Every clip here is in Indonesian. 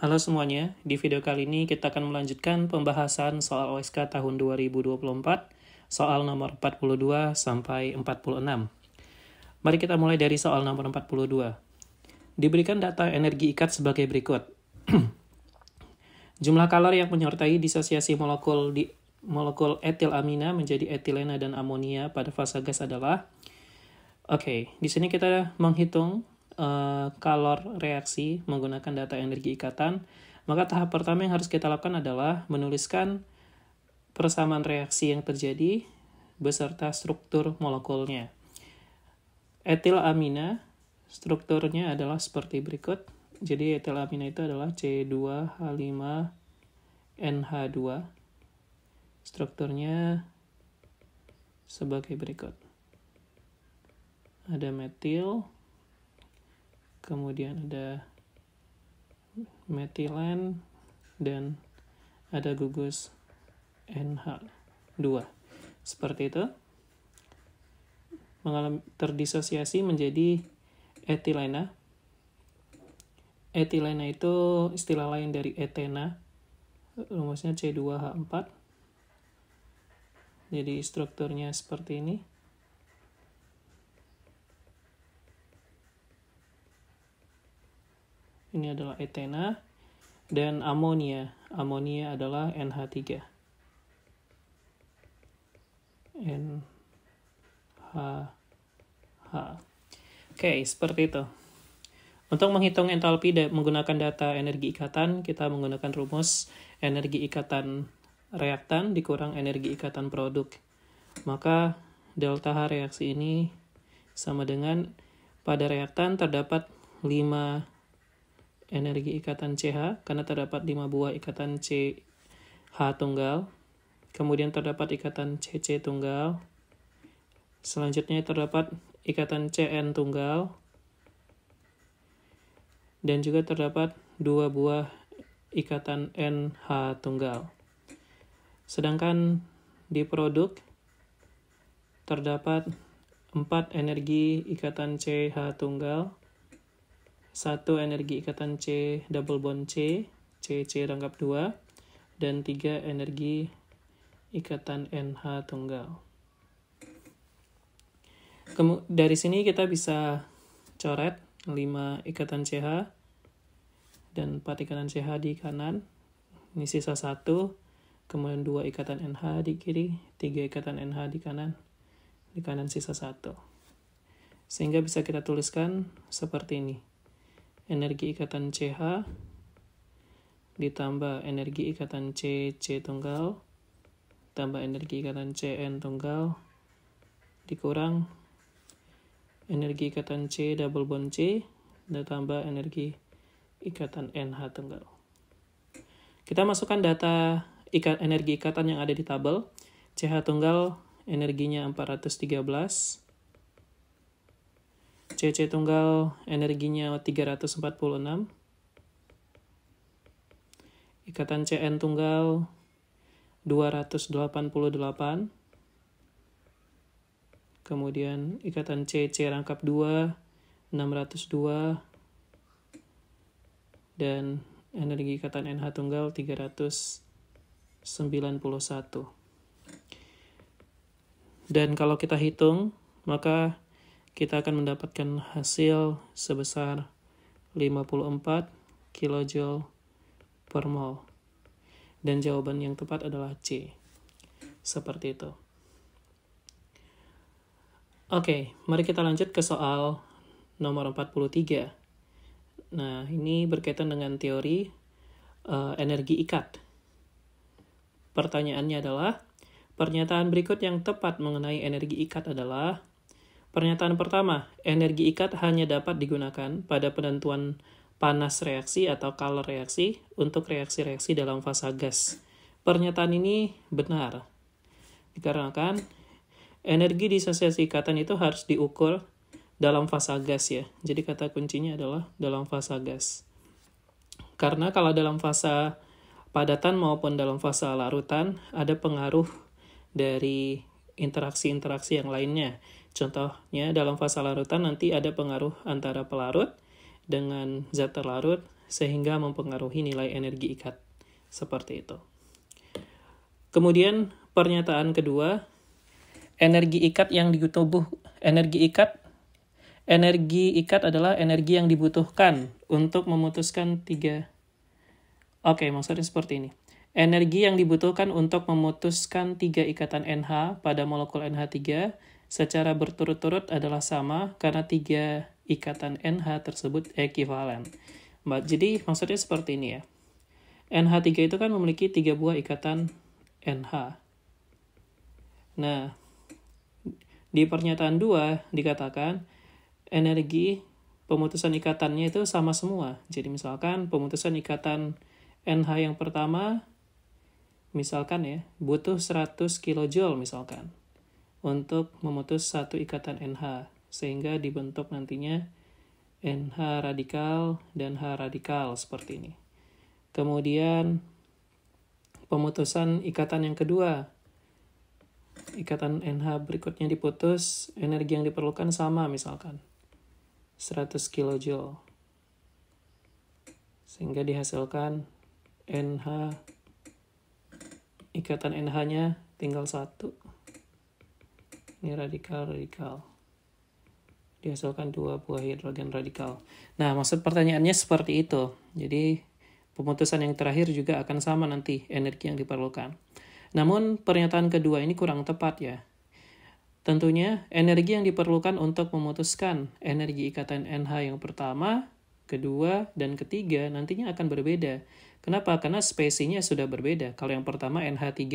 Halo semuanya, di video kali ini kita akan melanjutkan pembahasan soal OSK tahun 2024, soal nomor 42 sampai 46. Mari kita mulai dari soal nomor 42. Diberikan data energi ikat sebagai berikut. Jumlah kalor yang menyertai disosiasi molekul etilamina menjadi etilena dan amonia pada fase gas adalah. Di sini kita menghitung kalor reaksi menggunakan data energi ikatan. Maka tahap pertama yang harus kita lakukan adalah menuliskan persamaan reaksi yang terjadi beserta struktur molekulnya. Etilamina strukturnya adalah seperti berikut. Jadi etilamina itu adalah C2H5NH2. Strukturnya sebagai berikut. Ada metil, kemudian ada metilen, dan ada gugus NH2. Seperti itu. Terdisosiasi menjadi etilena. Etilena itu istilah lain dari etena. Rumusnya C2H4. Jadi strukturnya seperti ini. Ini adalah etena. Dan amonia. Amonia adalah NH3. NH. Seperti itu. Untuk menghitung entalpi menggunakan data energi ikatan, kita menggunakan rumus energi ikatan reaktan dikurang energi ikatan produk. Maka delta H reaksi ini sama dengan pada reaktan terdapat 5 energi ikatan CH, karena terdapat 5 buah ikatan CH tunggal. Kemudian terdapat ikatan CC tunggal. Selanjutnya terdapat ikatan CN tunggal. Dan juga terdapat 2 buah ikatan NH tunggal. Sedangkan di produk terdapat 4 energi ikatan CH tunggal, 1 energi ikatan C double bond C, CC rangkap 2, dan 3 energi ikatan NH tunggal. Dari sini kita bisa coret 5 ikatan CH dan 4 ikatan CH di kanan. Ini sisa 1, kemudian 2 ikatan NH di kiri, 3 ikatan NH di kanan sisa 1. Sehingga bisa kita tuliskan seperti ini. Energi ikatan CH ditambah energi ikatan CC tunggal tambah energi ikatan CN tunggal dikurang energi ikatan C double bond C ditambah energi ikatan NH tunggal. Kita masukkan data energi ikatan yang ada di tabel. CH tunggal energinya 413, CC tunggal energinya 346, ikatan CN tunggal 288, kemudian ikatan CC rangkap 2 602, dan energi ikatan NH tunggal 391. Dan kalau kita hitung, maka kita akan mendapatkan hasil sebesar 54 kJ per mol. Dan jawaban yang tepat adalah C. Seperti itu. Mari kita lanjut ke soal nomor 43. Nah, ini berkaitan dengan teori energi ikat. Pertanyaannya adalah, pernyataan berikut yang tepat mengenai energi ikat adalah: pernyataan pertama, energi ikat hanya dapat digunakan pada penentuan panas reaksi atau kalor reaksi untuk reaksi-reaksi dalam fase gas. Pernyataan ini benar, dikarenakan energi disosiasi ikatan itu harus diukur dalam fase gas ya. Jadi kata kuncinya adalah dalam fase gas. Karena kalau dalam fase padatan maupun dalam fase larutan ada pengaruh dari interaksi-interaksi yang lainnya. Contohnya dalam fase larutan nanti ada pengaruh antara pelarut dengan zat terlarut sehingga mempengaruhi nilai energi ikat. Seperti itu. Kemudian pernyataan kedua, energi ikat adalah energi yang dibutuhkan untuk memutuskan maksudnya seperti ini. Energi yang dibutuhkan untuk memutuskan 3 ikatan NH pada molekul NH3 secara berturut-turut adalah sama karena 3 ikatan NH tersebut ekuivalen. Jadi maksudnya seperti ini ya. NH3 itu kan memiliki 3 buah ikatan NH. Nah, di pernyataan 2 dikatakan energi pemutusan ikatannya itu sama semua. Jadi misalkan pemutusan ikatan NH yang pertama misalkan ya, butuh 100 kJ misalkan untuk memutus satu ikatan NH, sehingga dibentuk nantinya NH radikal dan H radikal seperti ini. Kemudian pemutusan ikatan yang kedua, ikatan NH berikutnya diputus, energi yang diperlukan sama misalkan 100 kJ, sehingga dihasilkan NH, ikatan NH-nya tinggal 1. Ini radikal. Dihasilkan 2 buah hidrogen radikal. Nah, maksud pertanyaannya seperti itu. Jadi, pemutusan yang terakhir juga akan sama nanti energi yang diperlukan. Namun, pernyataan kedua ini kurang tepat ya. Tentunya, energi yang diperlukan untuk memutuskan energi ikatan NH yang pertama, kedua, dan ketiga nantinya akan berbeda. Kenapa? Karena spesiesnya sudah berbeda. Kalau yang pertama NH3,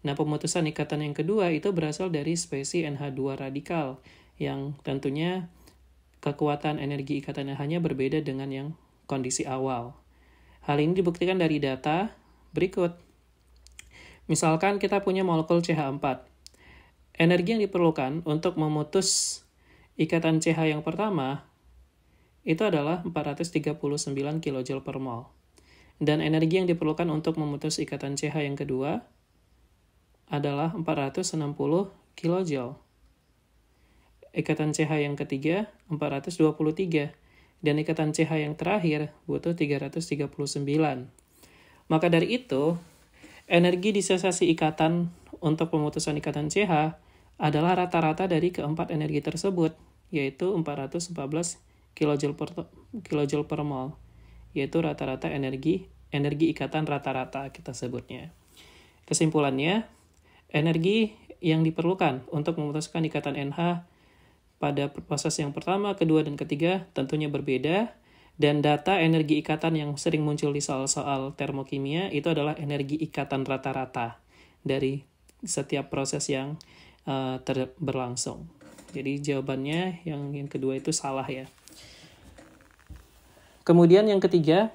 nah pemutusan ikatan yang kedua itu berasal dari spesies NH2 radikal, yang tentunya kekuatan energi ikatan NH-nya berbeda dengan yang kondisi awal. Hal ini dibuktikan dari data berikut. Misalkan kita punya molekul CH4. Energi yang diperlukan untuk memutus ikatan CH yang pertama itu adalah 439 kJ per mol. Dan energi yang diperlukan untuk memutus ikatan CH yang kedua adalah 460 kJ. Ikatan CH yang ketiga 423. Dan ikatan CH yang terakhir butuh 339. Maka dari itu, energi disosiasi ikatan untuk pemutusan ikatan CH adalah rata-rata dari keempat energi tersebut, yaitu 414 kJ per mol. Yaitu rata-rata energi ikatan rata-rata kita sebutnya. Kesimpulannya, energi yang diperlukan untuk memutuskan ikatan NH pada proses yang pertama, kedua, dan ketiga tentunya berbeda, dan data energi ikatan yang sering muncul di soal-soal termokimia itu adalah energi ikatan rata-rata dari setiap proses yang berlangsung. Jadi jawabannya yang kedua itu salah ya. Kemudian yang ketiga,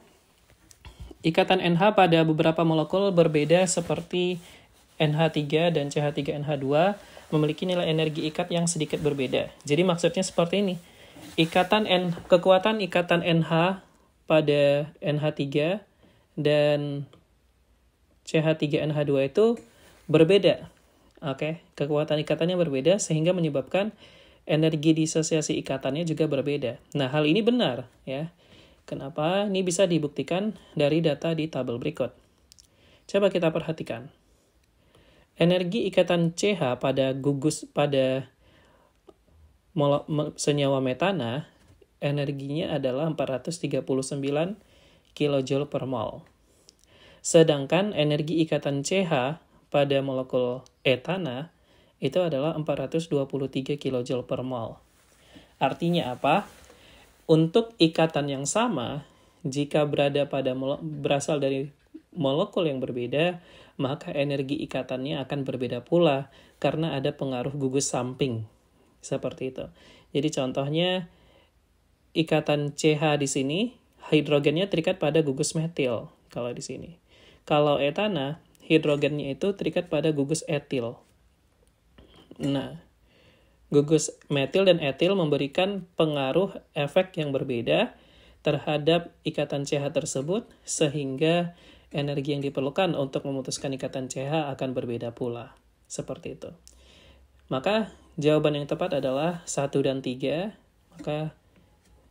ikatan NH pada beberapa molekul berbeda seperti NH3 dan CH3NH2 memiliki nilai energi ikat yang sedikit berbeda. Jadi maksudnya seperti ini. Kekuatan ikatan NH pada NH3 dan CH3NH2 itu berbeda. Oke, kekuatan ikatannya berbeda sehingga menyebabkan energi disosiasi ikatannya juga berbeda. Nah, hal ini benar ya. Kenapa? Ini bisa dibuktikan dari data di tabel berikut. Coba kita perhatikan. Energi ikatan CH pada senyawa metana, energinya adalah 439 kJ per mol. Sedangkan energi ikatan CH pada molekul etana itu adalah 423 kJ per mol. Artinya apa? Untuk ikatan yang sama, jika berasal dari molekul yang berbeda, maka energi ikatannya akan berbeda pula karena ada pengaruh gugus samping. Seperti itu. Jadi contohnya ikatan CH di sini, hidrogennya terikat pada gugus metil kalau di sini. Kalau etana, hidrogennya itu terikat pada gugus etil. Nah, gugus metil dan etil memberikan pengaruh efek yang berbeda terhadap ikatan CH tersebut, sehingga energi yang diperlukan untuk memutuskan ikatan CH akan berbeda pula. Seperti itu. Maka jawaban yang tepat adalah 1 dan 3, maka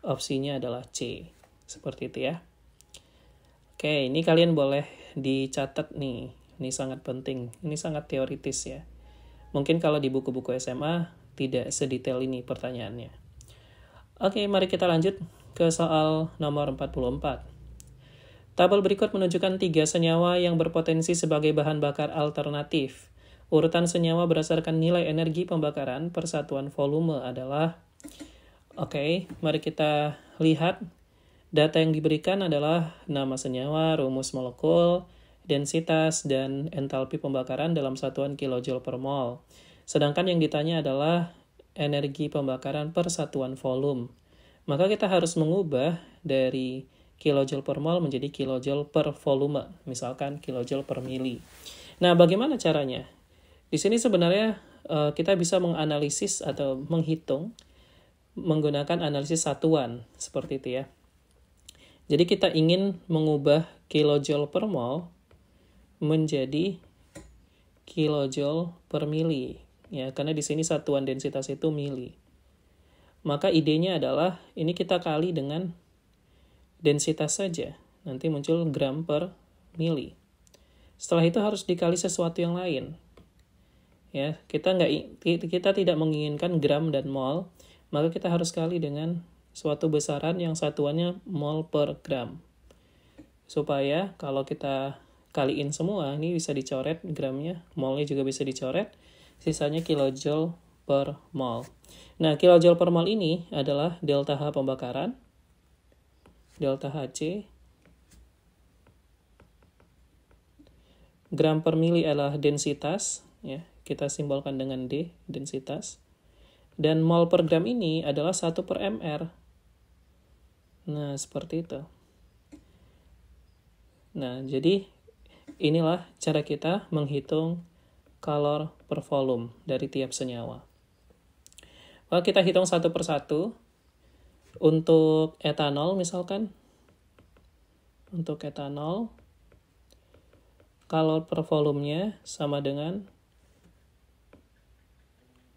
opsinya adalah C. Seperti itu ya. Oke, ini kalian boleh dicatat nih. Ini sangat penting. Ini sangat teoritis ya. Mungkin kalau di buku-buku SMA tidak sedetail ini pertanyaannya. Oke, mari kita lanjut ke soal nomor 44. Tabel berikut menunjukkan 3 senyawa yang berpotensi sebagai bahan bakar alternatif. Urutan senyawa berdasarkan nilai energi pembakaran per satuan volume adalah... Oke, mari kita lihat. Data yang diberikan adalah nama senyawa, rumus molekul, densitas, dan entalpi pembakaran dalam satuan kilojoule per mol. Sedangkan yang ditanya adalah energi pembakaran per satuan volume. Maka kita harus mengubah dari kilojoule per mol menjadi kilojoule per volume, misalkan kilojoule per mili. Nah, bagaimana caranya? Di sini sebenarnya kita bisa menganalisis atau menghitung menggunakan analisis satuan, seperti itu ya. Jadi kita ingin mengubah kilojoule per mol menjadi kilojoule per mili, ya, karena di sini satuan densitas itu mili. Maka idenya adalah ini kita kali dengan densitas saja, nanti muncul gram per mili. Setelah itu harus dikali sesuatu yang lain. Ya, kita tidak menginginkan gram dan mol, maka kita harus kali dengan suatu besaran yang satuannya mol per gram. Supaya kalau kita kaliin semua, ini bisa dicoret gramnya, molnya juga bisa dicoret, sisanya kilojoule per mol. Nah, kilojoule per mol ini adalah delta H pembakaran, delta Hc, gram per mili adalah densitas, ya, kita simbolkan dengan D, densitas, dan mol per gram ini adalah 1 per mr. Nah, seperti itu. Nah, jadi inilah cara kita menghitung kalor per volume dari tiap senyawa. Kalau kita hitung satu per satu, untuk etanol misalkan, untuk etanol, kalor per volumenya sama dengan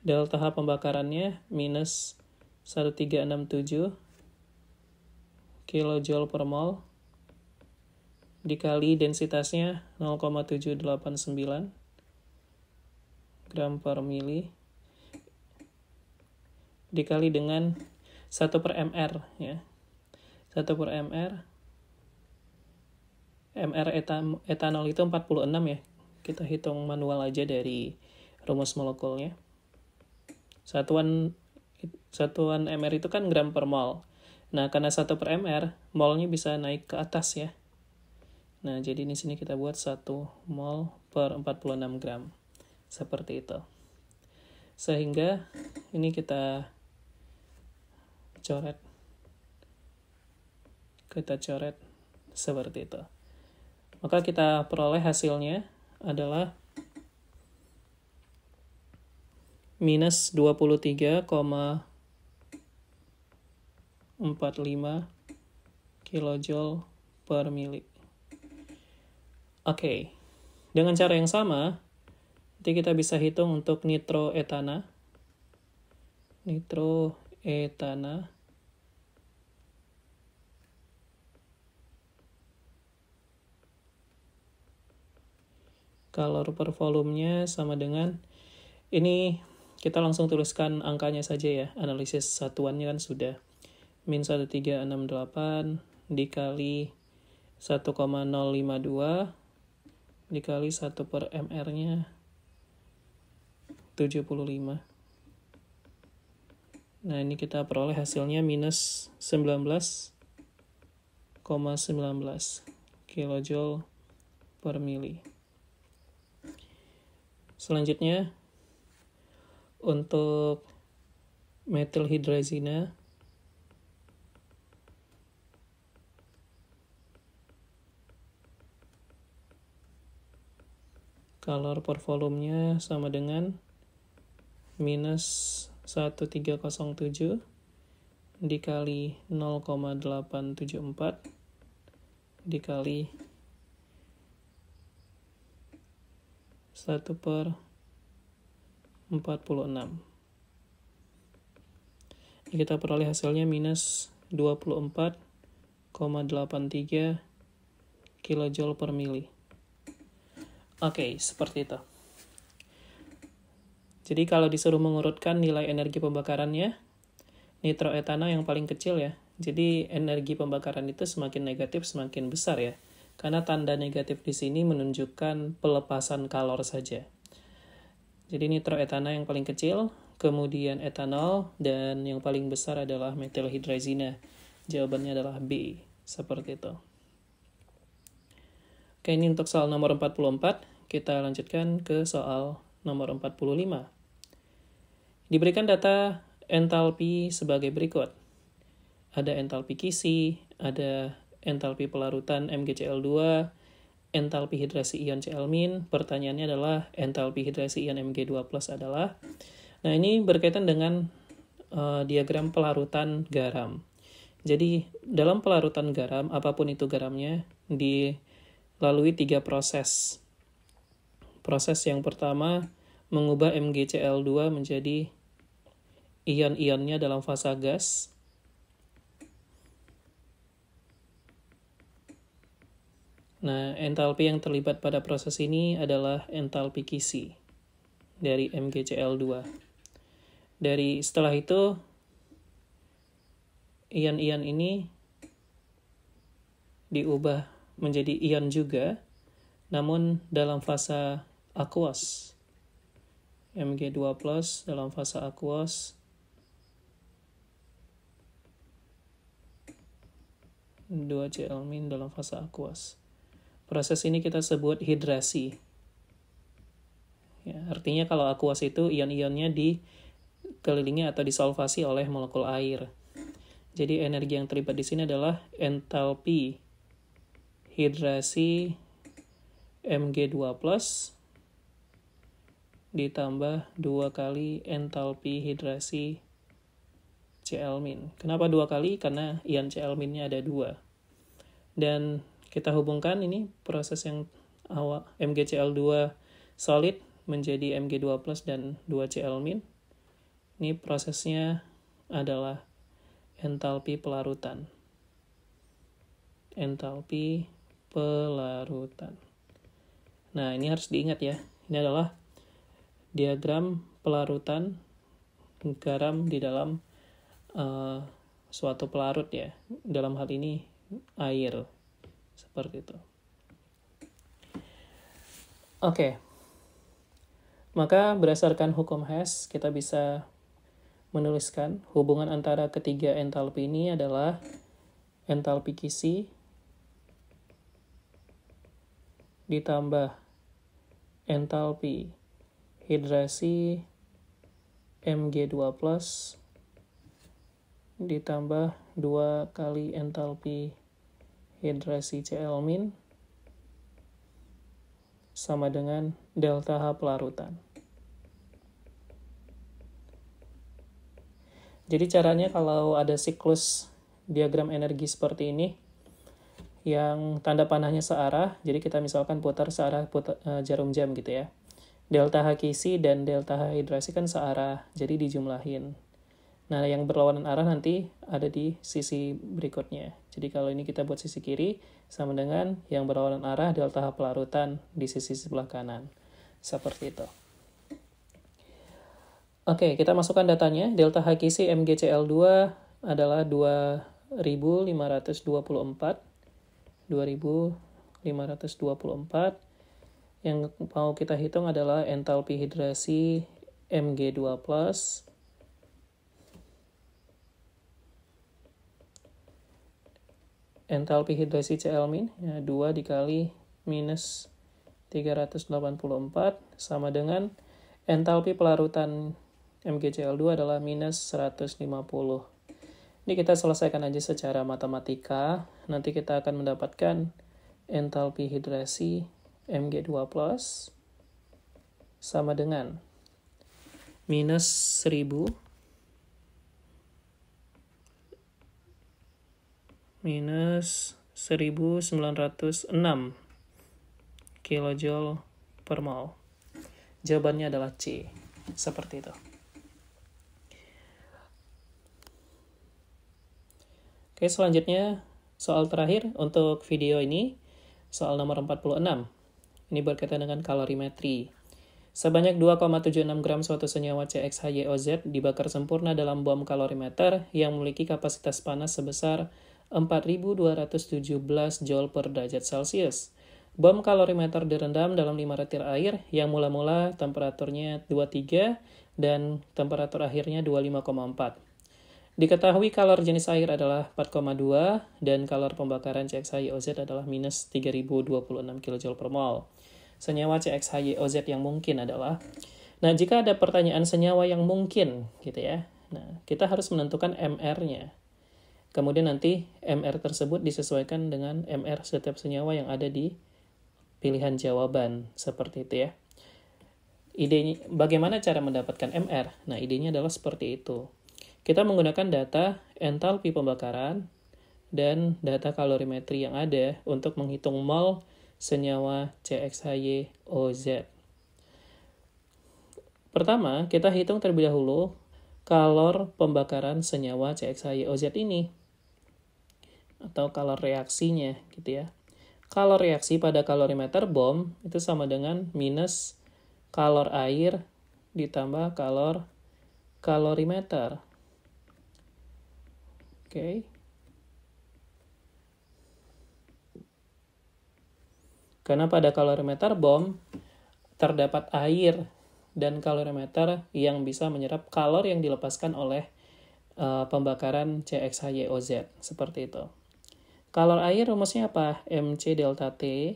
delta H pembakarannya minus 1367 kilojoule per mol dikali densitasnya 0,789 gram per mili dikali dengan 1 per mr, ya. 1 per mr. Mr etanol itu 46 ya. Kita hitung manual aja dari rumus molekulnya. Satuan mr itu kan gram per mol. Nah, karena 1 per mr, molnya bisa naik ke atas ya. Nah, jadi di sini kita buat 1 mol per 46 gram. Seperti itu. Sehingga ini kita coret. Kita coret seperti itu. Maka kita peroleh hasilnya adalah minus 23,45 kilojoule per mili. Oke, dengan cara yang sama, nanti kita bisa hitung untuk nitroetana. Nitroetana. Kalor per volumenya sama dengan, ini kita langsung tuliskan angkanya saja ya, analisis satuannya kan sudah. Min 1368 dikali 1,052 dikali 1 per mr-nya 75. Nah, ini kita peroleh hasilnya minus 19,19 kilojoule per mili. Selanjutnya, untuk metilhidrazina, kalor per volumenya sama dengan minus 1307 dikali 0,874 dikali 1 per 46. Kita peroleh hasilnya minus 24,83 kilojoule per mili. Oke, seperti itu. Jadi kalau disuruh mengurutkan nilai energi pembakarannya, nitroetana yang paling kecil ya. Jadi energi pembakaran itu semakin negatif semakin besar ya. Karena tanda negatif di sini menunjukkan pelepasan kalor saja. Jadi nitroetana yang paling kecil, kemudian etanol, dan yang paling besar adalah metilhidrazina. Jawabannya adalah B. Seperti itu. Oke, ini untuk soal nomor 44. Kita lanjutkan ke soal nomor 45. Diberikan data entalpi sebagai berikut. Ada entalpi kisi, ada entalpi pelarutan MgCl2, entalpi hidrasi ion Cl-. Pertanyaannya adalah entalpi hidrasi ion Mg2+ adalah. Nah, ini berkaitan dengan diagram pelarutan garam. Jadi, dalam pelarutan garam, apapun itu garamnya, dilalui 3 proses. Proses yang pertama, mengubah MgCl2 menjadi ion-ionnya dalam fasa gas. Nah, entalpi yang terlibat pada proses ini adalah entalpi kisi dari MgCl2. Setelah itu, ion-ion ini diubah menjadi ion juga, namun dalam fasa aquos. Mg2+ dalam fasa aquos, 2Cl- dalam fasa aquos. Proses ini kita sebut hidrasi. Ya, artinya kalau aquos itu ion-ionnya dikelilingi atau disolvasi oleh molekul air. Jadi energi yang terlibat di sini adalah entalpi hidrasi Mg2+ ditambah 2 kali entalpi hidrasi Cl-. Kenapa 2 kali? Karena ion Cl-nya ada 2. Dan kita hubungkan ini proses yang awal MgCl2 solid menjadi Mg2+ dan 2Cl-. Ini prosesnya adalah entalpi pelarutan. Entalpi pelarutan. Nah, ini harus diingat ya. Ini adalah diagram pelarutan garam di dalam suatu pelarut ya. Dalam hal ini air. Seperti itu. Oke. Maka berdasarkan hukum Hess, kita bisa menuliskan hubungan antara ketiga entalpi ini adalah entalpi kisi ditambah entalpi hidrasi Mg2+ ditambah 2 kali entalpi hidrasi Cl- sama dengan delta H pelarutan. Jadi caranya kalau ada siklus diagram energi seperti ini, yang tanda panahnya searah, jadi kita misalkan putar searah jarum jam gitu ya. Delta H kisi dan delta H hidrasi kan searah, jadi dijumlahin. Nah, yang berlawanan arah nanti ada di sisi berikutnya. Jadi kalau ini kita buat sisi kiri, sama dengan yang berlawanan arah delta H pelarutan di sisi sebelah kanan. Seperti itu. Oke, kita masukkan datanya. Delta H kisi MgCl2 adalah 2524. 2524. Yang mau kita hitung adalah entalpi hidrasi Mg2+, entalpi hidrasi Cl- ya, 2 dikali minus 384 sama dengan entalpi pelarutan MgCl2 adalah minus 150. Ini kita selesaikan aja secara matematika. Nanti kita akan mendapatkan entalpi hidrasi Mg2+ sama dengan minus 1000 minus 1906 kilojoule per mol. Jawabannya adalah C. Seperti itu. Oke, selanjutnya soal terakhir untuk video ini. Soal nomor 46. Ini berkaitan dengan kalorimetri. Sebanyak 2,76 gram suatu senyawa CXHYOZ dibakar sempurna dalam bom kalorimeter yang memiliki kapasitas panas sebesar 4.217 Joule per derajat Celcius. Bom kalorimeter direndam dalam 5 retir air yang mula-mula temperaturnya 23 dan temperatur akhirnya 25,4. Diketahui kalor jenis air adalah 4,2 dan kalor pembakaran CXHYOZ adalah minus 3026 kJ per mol. Senyawa CXHYOZ yang mungkin adalah, nah jika ada pertanyaan senyawa yang mungkin gitu ya, nah kita harus menentukan MR-nya. Kemudian nanti MR tersebut disesuaikan dengan MR setiap senyawa yang ada di pilihan jawaban, seperti itu ya. Idenya, bagaimana cara mendapatkan MR? Nah idenya adalah seperti itu. Kita menggunakan data entalpi pembakaran dan data kalorimetri yang ada untuk menghitung mol senyawa CXHYOZ. Pertama, kita hitung terlebih dahulu kalor pembakaran senyawa CXHYOZ ini, atau kalor reaksinya gitu ya. Kalor reaksi pada kalorimeter bom itu sama dengan minus kalor air ditambah kalor kalorimeter. Oke. Karena pada kalorimeter bom terdapat air dan kalorimeter yang bisa menyerap kalor yang dilepaskan oleh pembakaran CXHYOZ. Seperti itu. Kalor air rumusnya apa? Mc delta T.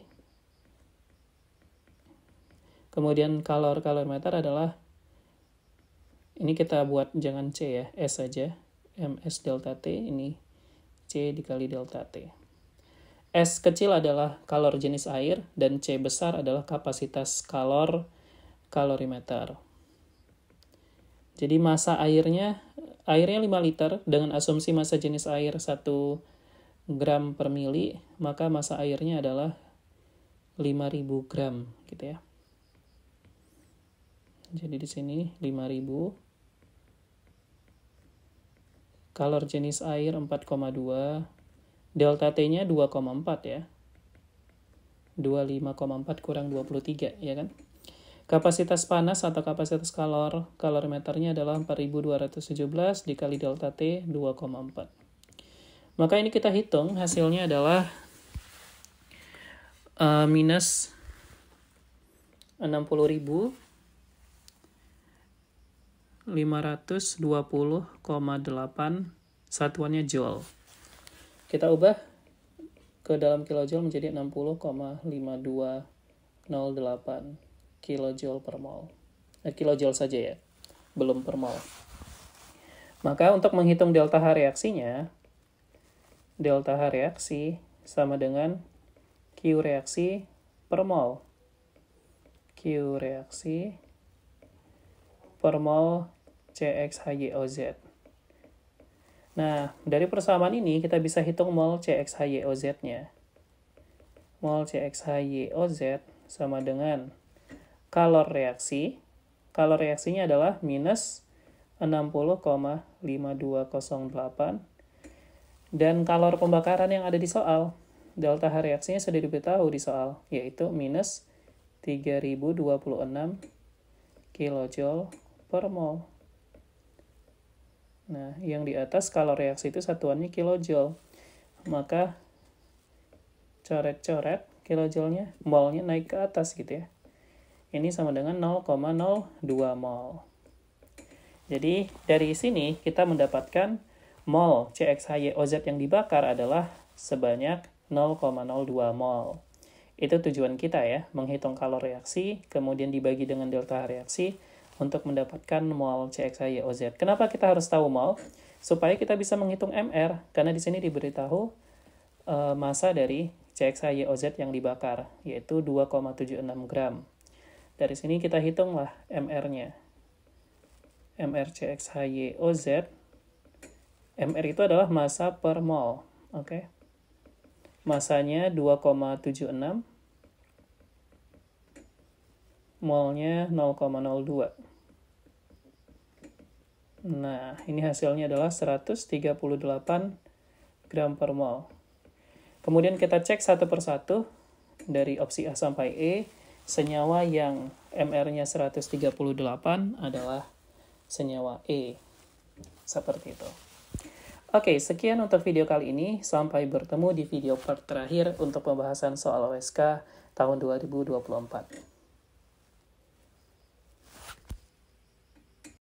Kemudian kalor kalorimeter adalah, ini kita buat jangan C ya, S saja. Ms delta T, ini C dikali delta T. S kecil adalah kalor jenis air, dan C besar adalah kapasitas kalorimeter. Jadi massa airnya 5 liter, dengan asumsi massa jenis air 1 gram per mili, maka massa airnya adalah 5.000 gram, gitu ya. Jadi di sini 5.000. Kalor jenis air 4,2. Delta T-nya 2,4 ya. 25,4 kurang 23 ya kan. Kapasitas panas atau kapasitas kalorimeternya adalah 4.217 dikali delta T 2,4. Maka ini kita hitung hasilnya adalah minus 60.520,8 satuannya joule. Kita ubah ke dalam kilojoule menjadi 60,5208 kilojoule per mol. Kilojoule saja ya, belum per mol. Maka untuk menghitung delta H reaksinya, delta H reaksi sama dengan Q reaksi per mol. Q reaksi per mol CXHYOZ. Nah, dari persamaan ini kita bisa hitung mol CXHYOZ-nya. Mol CXHYOZ sama dengan kalor reaksi. Kalor reaksinya adalah minus 60,5208. Dan kalor pembakaran yang ada di soal, delta H reaksinya sudah diberitahu di soal, yaitu minus 3026 kilojoule per mol. Nah, yang di atas kalor reaksi itu satuannya kilojoule. Maka coret-coret kilojoule-nya, molnya naik ke atas gitu ya. Ini sama dengan 0,02 mol. Jadi, dari sini kita mendapatkan mol CXHYOZ yang dibakar adalah sebanyak 0,02 mol. Itu tujuan kita ya, menghitung kalor reaksi, kemudian dibagi dengan delta reaksi, untuk mendapatkan mol CXHYOZ. Kenapa kita harus tahu mol? Supaya kita bisa menghitung MR, karena di sini diberitahu massa dari CXHYOZ yang dibakar, yaitu 2,76 gram. Dari sini kita hitunglah MR-nya. MR CXHYOZ, MR itu adalah massa per mol. Oke. Massanya 2,76, molnya 0,02. Nah, ini hasilnya adalah 138 gram per mol. Kemudian kita cek satu persatu dari opsi A sampai E, senyawa yang MR-nya 138 adalah senyawa E. Seperti itu. Oke, sekian untuk video kali ini. Sampai bertemu di video part terakhir untuk pembahasan soal OSK tahun 2024.